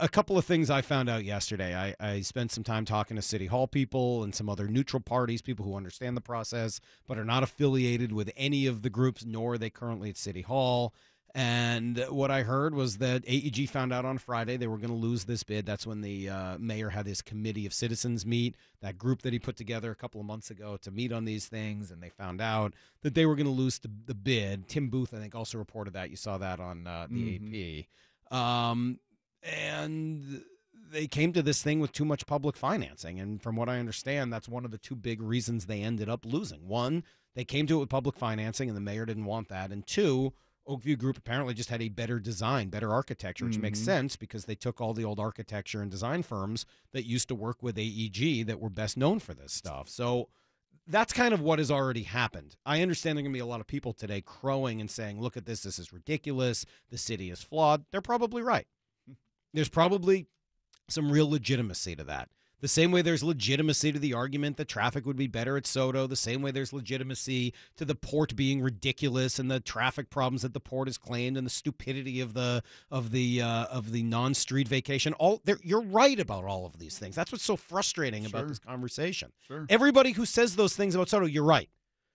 a couple of things I found out yesterday. I spent some time talking to City Hall people and some other neutral parties, people who understand the process but are not affiliated with any of the groups, nor are they currently at City Hall. And what I heard was that AEG found out on Friday they were going to lose this bid. That's when the mayor had his committee of citizens meet, that group that he put together a couple of months ago to meet on these things, and they found out that they were going to lose the bid. Tim Booth, I think, also reported that. You saw that on the AP. And they came to this thing with too much public financing. And from what I understand, that's one of the two big reasons they ended up losing. One, they came to it with public financing, and the mayor didn't want that. And two, Oakview Group apparently just had a better design, better architecture, which makes sense because they took all the old architecture and design firms that used to work with AEG that were best known for this stuff. So that's kind of what has already happened. I understand there are going to be a lot of people today crowing and saying, look at this is ridiculous, the city is flawed. They're probably right. There's probably some real legitimacy to that. The same way there's legitimacy to the argument that traffic would be better at SoDo, the same way there's legitimacy to the port being ridiculous and the traffic problems that the port has claimed and the stupidity of the non-street vacation. You're right about all of these things. That's what's so frustrating about this conversation. Sure. Everybody who says those things about SoDo, you're right.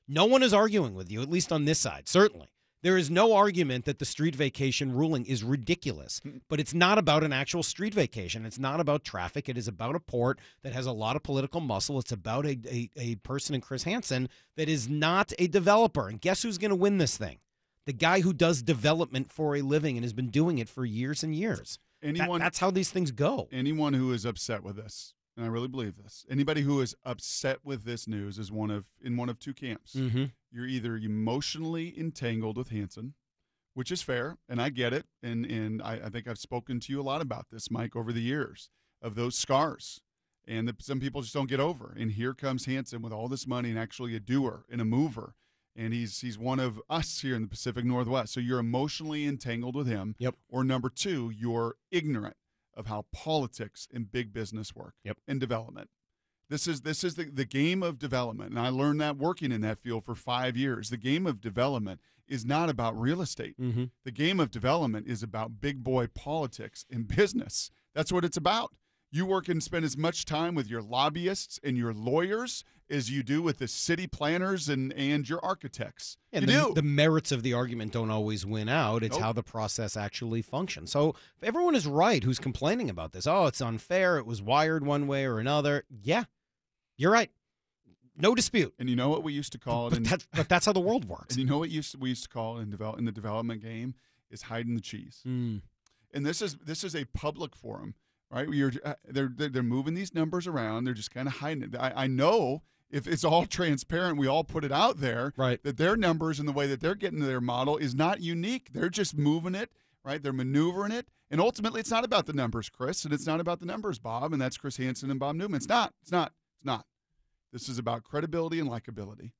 No one is arguing with you, at least on this side, certainly. There is no argument that the street vacation ruling is ridiculous, but it's not about an actual street vacation. It's not about traffic. It is about a port that has a lot of political muscle. It's about a person in Chris Hansen that is not a developer. And guess who's going to win this thing? The guy who does development for a living and has been doing it for years and years. That's how these things go. Anyone who is upset with this, and I really believe this, anybody who is upset with this news is in one of two camps. Mm-hmm. You're either emotionally entangled with Hansen, which is fair, and I get it, and I think I've spoken to you a lot about this, Mike, over the years, of those scars, and that some people just don't get over. And here comes Hansen with all this money and actually a doer and a mover, and he's one of us here in the Pacific Northwest. So you're emotionally entangled with him. Yep. Or number two, you're ignorant of how politics and big business work and development. This is the game of development, and I learned that working in that field for 5 years. The game of development is not about real estate. Mm-hmm. The game of development is about big boy politics and business. That's what it's about. You work and spend as much time with your lobbyists and your lawyers as you do with the city planners and your architects. And the merits of the argument don't always win out. It's how the process actually functions. So if everyone is right who's complaining about this, it's unfair, it was wired one way or another, yeah, you're right. No dispute. And you know what we used to call it? But that's how the world works. And you know what we used to call it in the development game is hiding the cheese. Mm. And this is a public forum, right? They're moving these numbers around. They're just kind of hiding it. I know if it's all transparent, we all put it out there, right, that their numbers and the way that they're getting to their model is not unique. They're just moving it, right? They're maneuvering it. And ultimately, it's not about the numbers, Chris, and it's not about the numbers, Bob, and that's Chris Hansen and Bob Newman. It's not. This is about credibility and likability.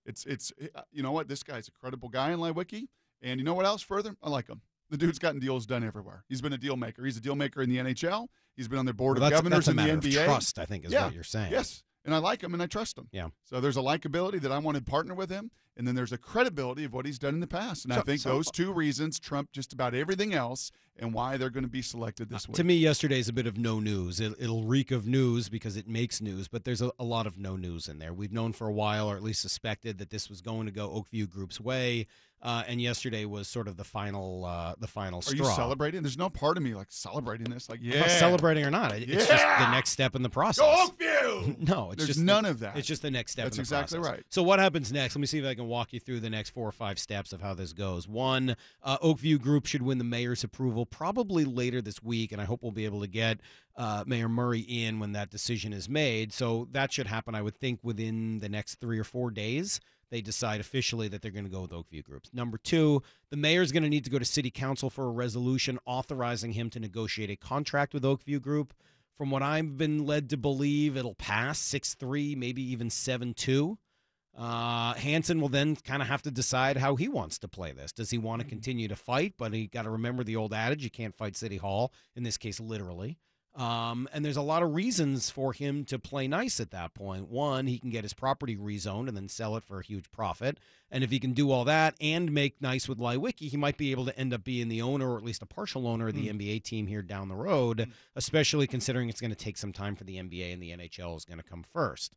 It's you know what? This guy's a credible guy in Liwicki, and you know what else further? I like him. The dude's gotten deals done everywhere. He's been a deal maker. He's a deal maker in the NHL. He's been on their board of governors in the NBA. Of trust, I think, is what you're saying. Yes, and I like him and I trust him. Yeah. So there's a likability that I want to partner with him, and then there's a credibility of what he's done in the past. And I think those two reasons trump just about everything else and why they're going to be selected this week. To me, yesterday's a bit of no news. It'll reek of news because it makes news, but there's a lot of no news in there. We've known for a while, or at least suspected, that this was going to go Oakview Group's way. And yesterday was sort of the final straw. Are you celebrating? There's no part of me like celebrating this. Like, yeah, I'm not celebrating or not. It's just the next step in the process. Go Oakview! No, there's none of that. It's just the next step. That's in the exactly process. Right. So what happens next? Let me see if I can walk you through the next 4 or 5 steps of how this goes. One, Oakview Group should win the mayor's approval probably later this week, and I hope we'll be able to get Mayor Murray in when that decision is made. So that should happen, I would think, within the next 3 or 4 days. They decide officially that they're going to go with Oakview Group. Number two, the mayor's going to need to go to city council for a resolution authorizing him to negotiate a contract with Oakview Group. From what I've been led to believe, it'll pass 6-3, maybe even 7-2. Hansen will then kind of have to decide how he wants to play this. Does he want to continue to fight? But he got to remember the old adage, you can't fight City Hall, in this case literally. And there's a lot of reasons for him to play nice at that point. One, he can get his property rezoned and then sell it for a huge profit. And if he can do all that and make nice with Lewicki, he might be able to end up being the owner, or at least a partial owner, of the NBA team here down the road, especially considering it's going to take some time for the NBA and the NHL is going to come first.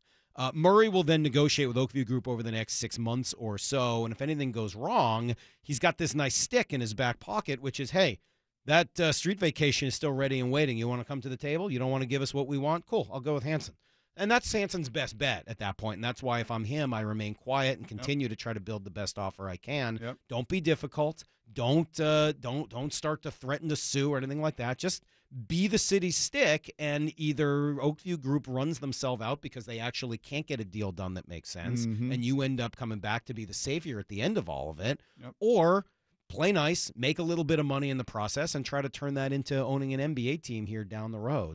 Murray will then negotiate with Oakview Group over the next 6 months or so, and if anything goes wrong, he's got this nice stick in his back pocket, which is, hey, that street vacation is still ready and waiting. You want to come to the table? You don't want to give us what we want? Cool, I'll go with Hansen. And that's Hansen's best bet at that point, and that's why if I'm him, I remain quiet and continue to try to build the best offer I can. Yep. Don't be difficult. Don't start to threaten to sue or anything like that. Just be the city's stick, and either Oakview Group runs themselves out because they actually can't get a deal done that makes sense, and you end up coming back to be the savior at the end of all of it, or play nice, make a little bit of money in the process, and try to turn that into owning an NBA team here down the road.